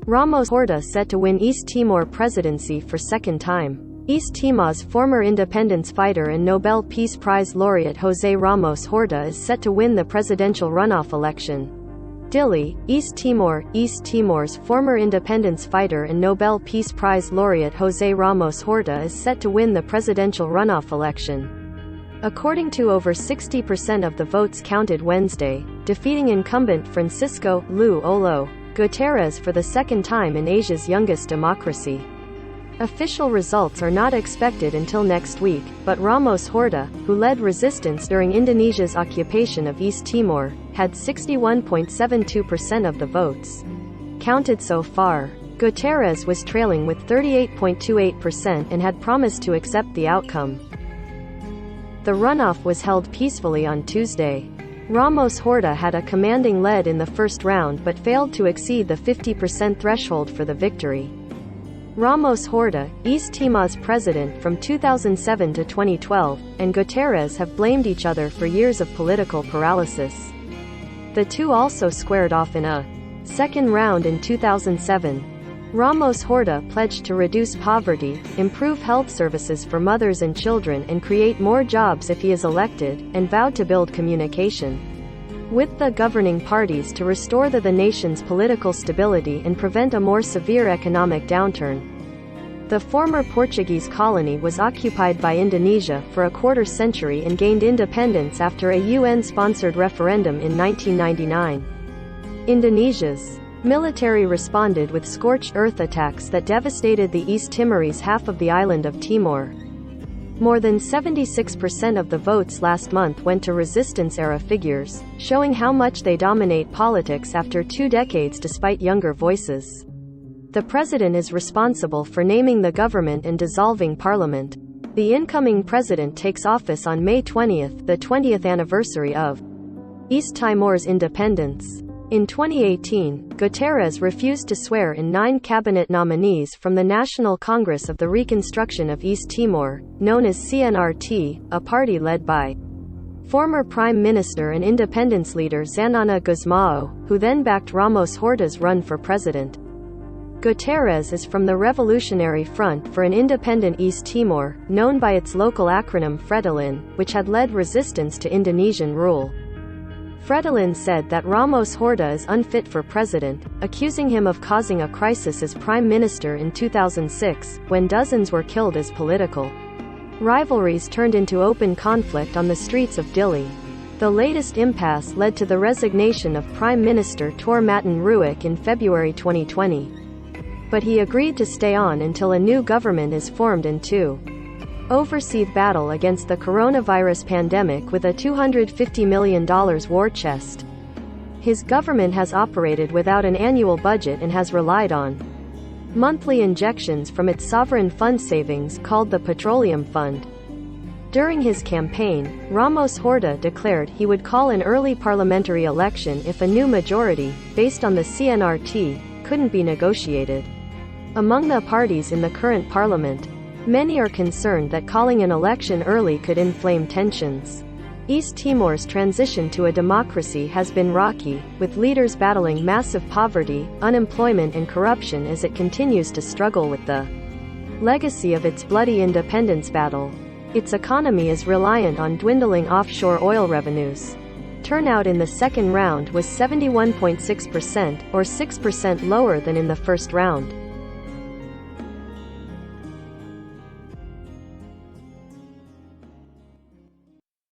Ramos-Horta set to win East Timor presidency for second time. East Timor's former independence fighter and Nobel Peace Prize laureate José Ramos-Horta is set to win the presidential runoff election. Dili, East Timor. East Timor's former independence fighter and Nobel Peace Prize laureate José Ramos-Horta is set to win the presidential runoff election. According to over 60% of the votes counted Wednesday, defeating incumbent Francisco Lu Guterres for the second time in Asia's youngest democracy. Official results are not expected until next week, but Ramos-Horta, who led resistance during Indonesia's occupation of East Timor, had 61.72% of the votes counted so far. Guterres was trailing with 38.28% and had promised to accept the outcome. The runoff was held peacefully on Tuesday. Ramos-Horta had a commanding lead in the first round but failed to exceed the 50% threshold for the victory. Ramos-Horta, East Timor's president from 2007 to 2012, and Guterres have blamed each other for years of political paralysis. The two also squared off in a second round in 2007. Ramos-Horta pledged to reduce poverty, improve health services for mothers and children and create more jobs if he is elected, and vowed to build communication with the governing parties to restore the nation's political stability and prevent a more severe economic downturn. The former Portuguese colony was occupied by Indonesia for a quarter century and gained independence after a UN-sponsored referendum in 1999. Indonesia's military responded with scorched earth attacks that devastated the East Timorese half of the island of Timor. More than 76% of the votes last month went to resistance-era figures, showing how much they dominate politics after 2 decades despite younger voices. The president is responsible for naming the government and dissolving parliament. The incoming president takes office on May 20, the 20th anniversary of East Timor's independence. In 2018, Guterres refused to swear in 9 cabinet nominees from the National Congress of the Reconstruction of East Timor, known as CNRT, a party led by former Prime Minister and independence leader Xanana Gusmao, who then backed Ramos-Horta's run for president. Guterres is from the Revolutionary Front for an Independent East Timor, known by its local acronym Fretilin, which had led resistance to Indonesian rule. Fretilin said that Ramos-Horta is unfit for president, accusing him of causing a crisis as prime minister in 2006, when dozens were killed as political rivalries turned into open conflict on the streets of Dili. The latest impasse led to the resignation of Prime Minister Tor Maten Ruik in February 2020. But he agreed to stay on until a new government is formed and to oversee the battle against the coronavirus pandemic with a $250 million war chest. His government has operated without an annual budget and has relied on monthly injections from its sovereign fund savings called the Petroleum Fund. During his campaign, Ramos-Horta declared he would call an early parliamentary election if a new majority, based on the CNRT, couldn't be negotiated. Among the parties in the current parliament, many are concerned that calling an election early could inflame tensions. East Timor's transition to a democracy has been rocky, with leaders battling massive poverty, unemployment and corruption as it continues to struggle with the legacy of its bloody independence battle. Its economy is reliant on dwindling offshore oil revenues. Turnout in the second round was 71.6%, or 6% lower than in the first round.